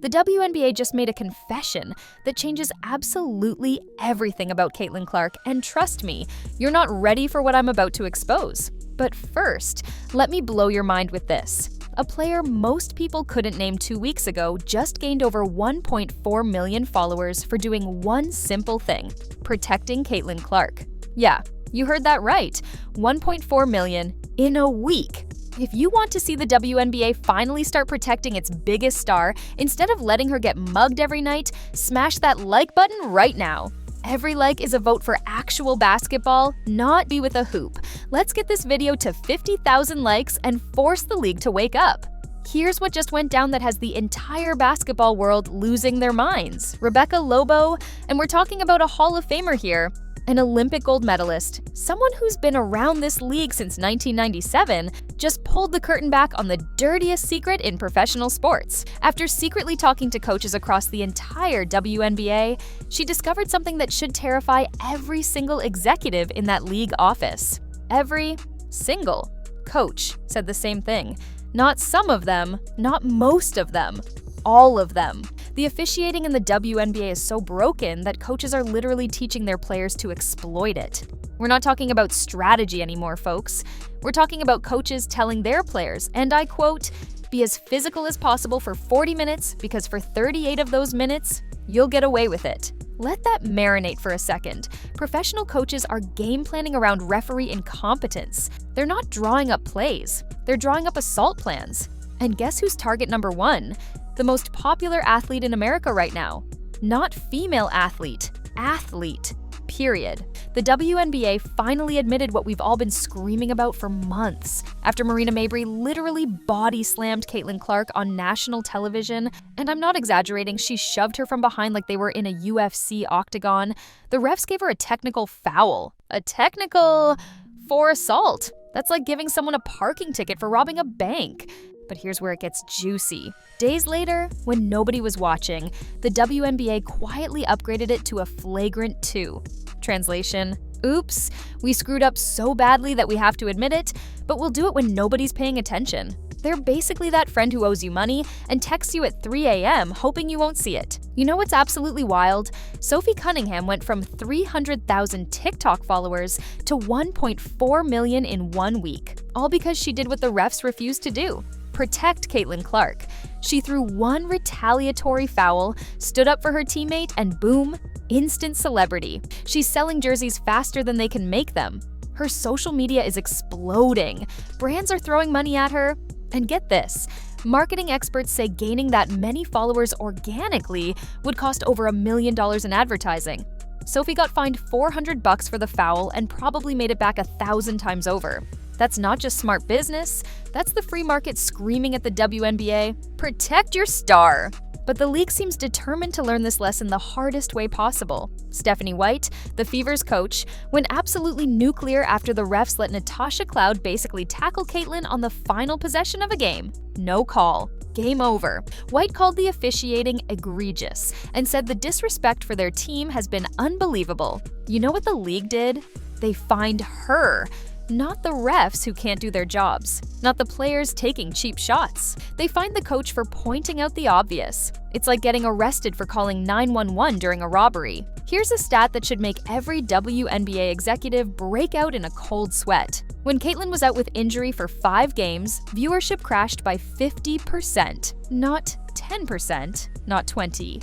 The WNBA just made a confession that changes absolutely everything about Caitlin Clark, and trust me, you're not ready for what I'm about to expose. But first, let me blow your mind with this. A player most people couldn't name 2 weeks ago just gained over 1.4 million followers for doing one simple thing: protecting Caitlin Clark. Yeah, you heard that right. 1.4 million in a week. If you want to see the WNBA finally start protecting its biggest star, instead of letting her get mugged every night, smash that like button right now. Every like is a vote for actual basketball, not be with a hoop. Let's get this video to 50,000 likes and force the league to wake up. Here's what just went down that has the entire basketball world losing their minds. Rebecca Lobo, and we're talking about a Hall of Famer here, an Olympic gold medalist, someone who's been around this league since 1997, just pulled the curtain back on the dirtiest secret in professional sports. After secretly talking to coaches across the entire WNBA, she discovered something that should terrify every single executive in that league office. Every single coach said the same thing. Not some of them, not most of them, all of them. The officiating in the WNBA is so broken that coaches are literally teaching their players to exploit it. We're not talking about strategy anymore, folks. We're talking about coaches telling their players, and I quote, "Be as physical as possible for 40 minutes because for 38 of those minutes, you'll get away with it." Let that marinate for a second. Professional coaches are game planning around referee incompetence. They're not drawing up plays. They're drawing up assault plans. And guess who's target number one? The most popular athlete in America right now. Not female athlete, athlete, period. The WNBA finally admitted what we've all been screaming about for months. After Marina Mabrey literally body-slammed Caitlin Clark on national television, and I'm not exaggerating, she shoved her from behind like they were in a UFC octagon, the refs gave her a technical foul. A technical for assault. That's like giving someone a parking ticket for robbing a bank. But here's where it gets juicy. Days later, when nobody was watching, the WNBA quietly upgraded it to a flagrant 2. Translation: oops, we screwed up so badly that we have to admit it, but we'll do it when nobody's paying attention. They're basically that friend who owes you money and texts you at 3 a.m. hoping you won't see it. You know what's absolutely wild? Sophie Cunningham went from 300,000 TikTok followers to 1.4 million in 1 week, all because she did what the refs refused to do: protect Caitlin Clark. She threw one retaliatory foul, stood up for her teammate, and boom, instant celebrity. She's selling jerseys faster than they can make them. Her social media is exploding. Brands are throwing money at her. And get this, marketing experts say gaining that many followers organically would cost over $1 million in advertising. Sophie got fined $400 for the foul and probably made it back 1,000 times over. That's not just smart business, that's the free market screaming at the WNBA, protect your star. But the league seems determined to learn this lesson the hardest way possible. Stephanie White, the Fever's coach, went absolutely nuclear after the refs let Natasha Cloud basically tackle Caitlin on the final possession of a game. No call. Game over. White called the officiating egregious and said the disrespect for their team has been unbelievable. You know what the league did? They fined her. Not the refs who can't do their jobs, not the players taking cheap shots. They fined the coach for pointing out the obvious. It's like getting arrested for calling 911 during a robbery. Here's a stat that should make every WNBA executive break out in a cold sweat. When Caitlin was out with injury for 5 games, viewership crashed by 50%. Not 10%, not 20,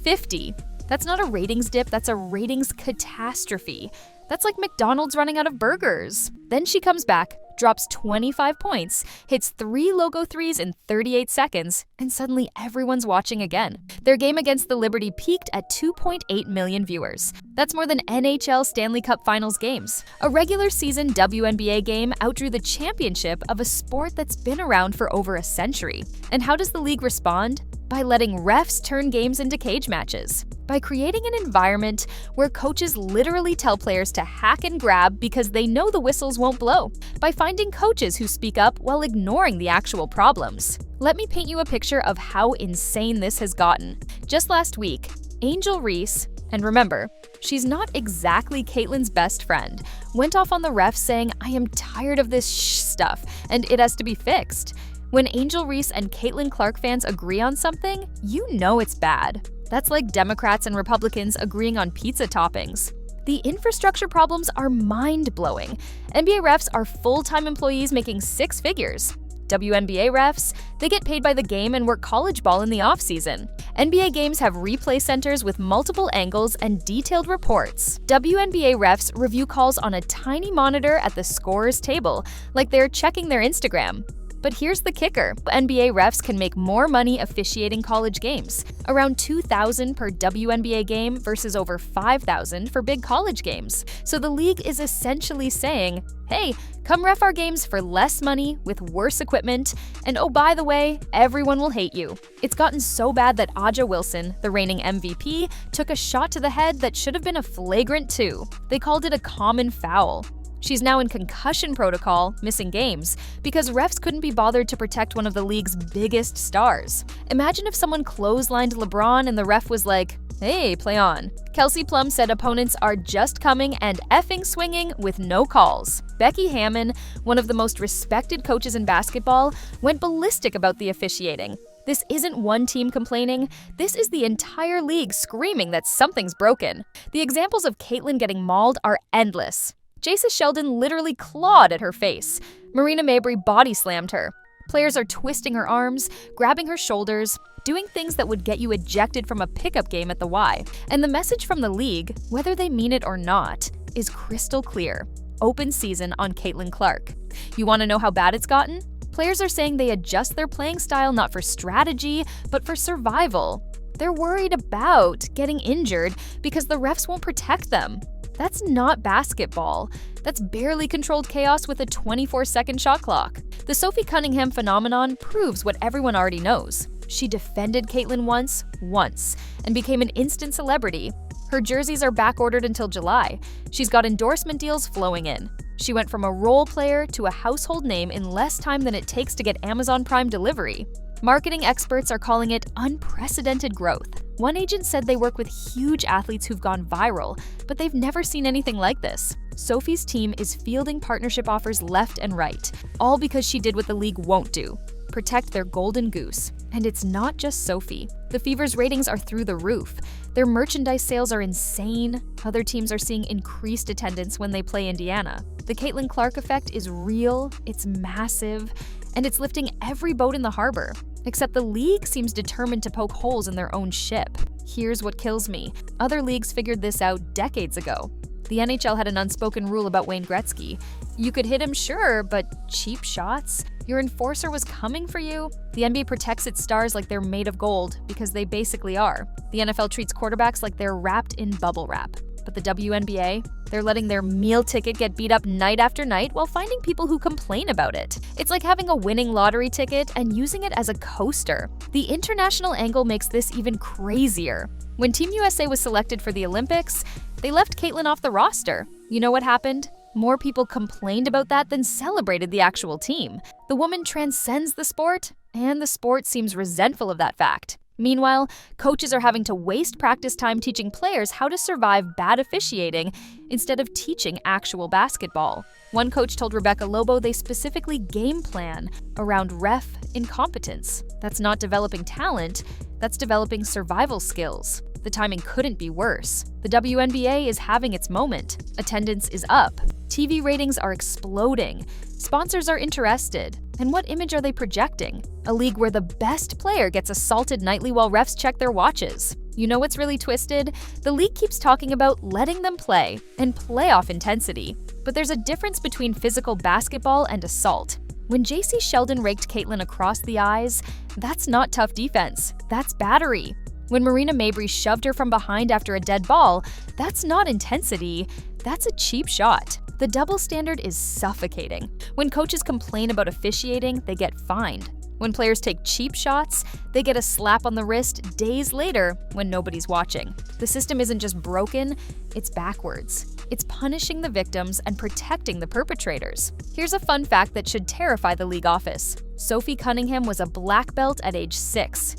50. That's not a ratings dip, that's a ratings catastrophe. That's like McDonald's running out of burgers. Then she comes back, drops 25 points, hits 3 logo threes in 38 seconds, and suddenly everyone's watching again. Their game against the Liberty peaked at 2.8 million viewers. That's more than NHL Stanley Cup Finals games. A regular season WNBA game outdrew the championship of a sport that's been around for over a century. And how does the league respond? By letting refs turn games into cage matches. By creating an environment where coaches literally tell players to hack and grab because they know the whistles won't blow. By finding coaches who speak up while ignoring the actual problems. Let me paint you a picture of how insane this has gotten. Just last week, Angel Reese, and remember, she's not exactly Caitlin's best friend, went off on the refs saying, "I am tired of this stuff and it has to be fixed." When Angel Reese and Caitlin Clark fans agree on something, you know it's bad. That's like Democrats and Republicans agreeing on pizza toppings. The infrastructure problems are mind-blowing. NBA refs are full-time employees making six figures. WNBA refs, they get paid by the game and work college ball in the off-season. NBA games have replay centers with multiple angles and detailed reports. WNBA refs review calls on a tiny monitor at the scorer's table, like they're checking their Instagram. But here's the kicker. NBA refs can make more money officiating college games, around $2,000 per WNBA game versus over $5,000 for big college games. So the league is essentially saying, hey, come ref our games for less money with worse equipment, and oh, by the way, everyone will hate you. It's gotten so bad that Aja Wilson, the reigning MVP, took a shot to the head that should have been a flagrant 2. They called it a common foul. She's now in concussion protocol, missing games, because refs couldn't be bothered to protect one of the league's biggest stars. Imagine if someone clotheslined LeBron and the ref was like, hey, play on. Kelsey Plum said opponents are just coming and effing swinging with no calls. Becky Hammon, one of the most respected coaches in basketball, went ballistic about the officiating. This isn't one team complaining, this is the entire league screaming that something's broken. The examples of Caitlin getting mauled are endless. Jason Sheldon literally clawed at her face. Marina Mabrey body slammed her. Players are twisting her arms, grabbing her shoulders, doing things that would get you ejected from a pickup game at the Y. And the message from the league, whether they mean it or not, is crystal clear. Open season on Caitlin Clark. You want to know how bad it's gotten? Players are saying they adjust their playing style not for strategy, but for survival. They're worried about getting injured because the refs won't protect them. That's not basketball. That's barely controlled chaos with a 24-second shot clock. The Sophie Cunningham phenomenon proves what everyone already knows. She defended Caitlin once, and became an instant celebrity. Her jerseys are back-ordered until July. She's got endorsement deals flowing in. She went from a role player to a household name in less time than it takes to get Amazon Prime delivery. Marketing experts are calling it unprecedented growth. One agent said they work with huge athletes who've gone viral, but they've never seen anything like this. Sophie's team is fielding partnership offers left and right, all because she did what the league won't do: protect their golden goose. And it's not just Sophie. The Fever's ratings are through the roof. Their merchandise sales are insane. Other teams are seeing increased attendance when they play Indiana. The Caitlin Clark effect is real, it's massive, and it's lifting every boat in the harbor. Except the league seems determined to poke holes in their own ship. Here's what kills me. Other leagues figured this out decades ago. The NHL had an unspoken rule about Wayne Gretzky. You could hit him, sure, but cheap shots? Your enforcer was coming for you? The NBA protects its stars like they're made of gold, because they basically are. The NFL treats quarterbacks like they're wrapped in bubble wrap. But the WNBA, they're letting their meal ticket get beat up night after night while finding people who complain about it. It's like having a winning lottery ticket and using it as a coaster. The international angle makes this even crazier. When Team USA was selected for the Olympics, they left Caitlin off the roster. You know what happened? More people complained about that than celebrated the actual team. The woman transcends the sport, and the sport seems resentful of that fact. Meanwhile, coaches are having to waste practice time teaching players how to survive bad officiating instead of teaching actual basketball. One coach told Rebecca Lobo they specifically game plan around ref incompetence. That's not developing talent, that's developing survival skills. The timing couldn't be worse. The WNBA is having its moment. Attendance is up. TV ratings are exploding. Sponsors are interested. And what image are they projecting? A league where the best player gets assaulted nightly while refs check their watches. You know what's really twisted? The league keeps talking about letting them play and playoff intensity. But there's a difference between physical basketball and assault. When J.C. Sheldon raked Caitlin across the eyes, that's not tough defense, that's battery. When Marina Mabrey shoved her from behind after a dead ball, that's not intensity, that's a cheap shot. The double standard is suffocating. When coaches complain about officiating, they get fined. When players take cheap shots, they get a slap on the wrist days later when nobody's watching. The system isn't just broken, it's backwards. It's punishing the victims and protecting the perpetrators. Here's a fun fact that should terrify the league office. Sophie Cunningham was a black belt at age 6.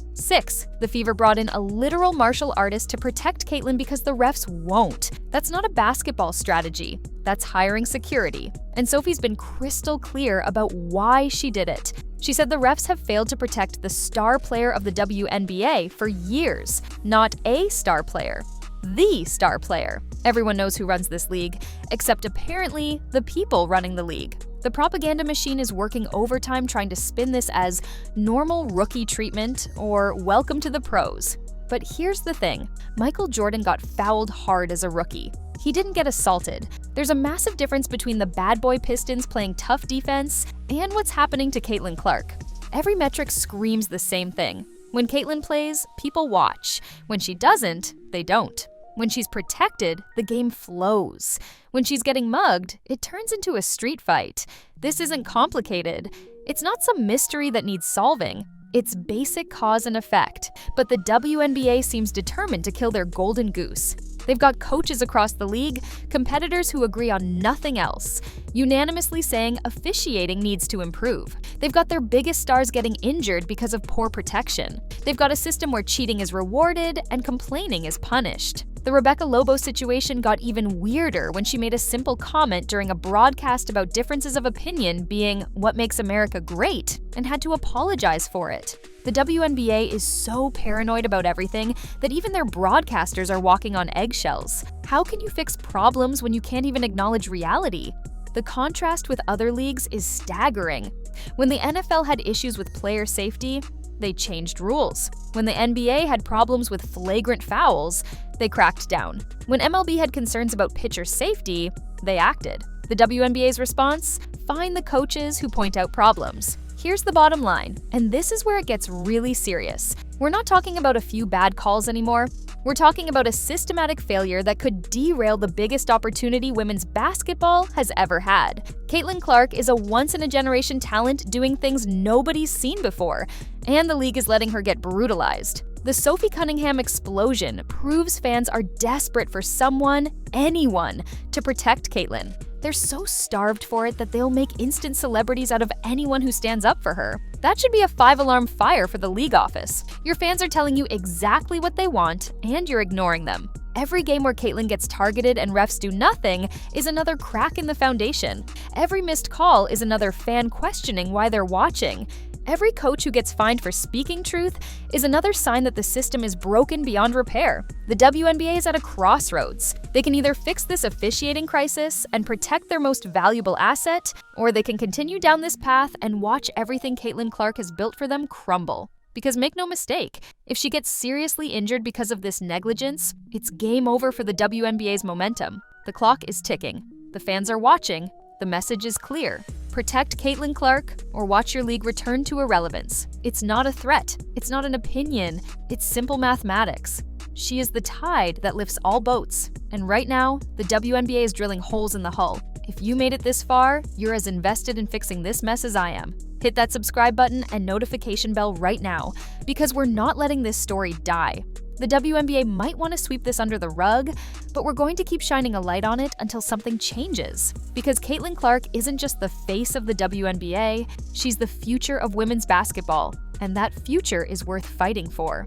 The Fever brought in a literal martial artist to protect Caitlyn because the refs won't. That's not a basketball strategy. That's hiring security. And Sophie's been crystal clear about why she did it. She said the refs have failed to protect the star player of the WNBA for years. Not a star player, the star player. Everyone knows who runs this league, except apparently the people running the league. The propaganda machine is working overtime trying to spin this as normal rookie treatment or welcome to the pros. But here's the thing, Michael Jordan got fouled hard as a rookie. He didn't get assaulted. There's a massive difference between the bad boy Pistons playing tough defense and what's happening to Caitlyn Clark. Every metric screams the same thing. When Caitlyn plays, people watch. When she doesn't, they don't. When she's protected, the game flows. When she's getting mugged, it turns into a street fight. This isn't complicated. It's not some mystery that needs solving. It's basic cause and effect. But the WNBA seems determined to kill their golden goose. They've got coaches across the league, competitors who agree on nothing else, unanimously saying officiating needs to improve. They've got their biggest stars getting injured because of poor protection. They've got a system where cheating is rewarded and complaining is punished. The Rebecca Lobo situation got even weirder when she made a simple comment during a broadcast about differences of opinion being what makes America great and had to apologize for it. The WNBA is so paranoid about everything that even their broadcasters are walking on eggshells. How can you fix problems when you can't even acknowledge reality? The contrast with other leagues is staggering. When the NFL had issues with player safety, they changed rules. When the NBA had problems with flagrant fouls, they cracked down. When MLB had concerns about pitcher safety, they acted. The WNBA's response? Find the coaches who point out problems. Here's the bottom line, and this is where it gets really serious. We're not talking about a few bad calls anymore. We're talking about a systematic failure that could derail the biggest opportunity women's basketball has ever had. Caitlyn Clark is a once-in-a-generation talent doing things nobody's seen before, and the league is letting her get brutalized. The Sophie Cunningham explosion proves fans are desperate for someone, anyone, to protect Caitlyn. They're so starved for it that they'll make instant celebrities out of anyone who stands up for her. That should be a 5-alarm fire for the league office. Your fans are telling you exactly what they want, and you're ignoring them. Every game where Caitlyn gets targeted and refs do nothing is another crack in the foundation. Every missed call is another fan questioning why they're watching. Every coach who gets fined for speaking truth is another sign that the system is broken beyond repair. The WNBA is at a crossroads. They can either fix this officiating crisis and protect their most valuable asset, or they can continue down this path and watch everything Caitlyn Clark has built for them crumble. Because make no mistake, if she gets seriously injured because of this negligence, it's game over for the WNBA's momentum. The clock is ticking. The fans are watching. The message is clear. Protect Caitlyn Clark or watch your league return to irrelevance. It's not a threat. It's not an opinion. It's simple mathematics. She is the tide that lifts all boats. And right now, the WNBA is drilling holes in the hull. If you made it this far, you're as invested in fixing this mess as I am. Hit that subscribe button and notification bell right now, because we're not letting this story die. The WNBA might want to sweep this under the rug, but we're going to keep shining a light on it until something changes. Because Caitlyn Clark isn't just the face of the WNBA, she's the future of women's basketball, and that future is worth fighting for.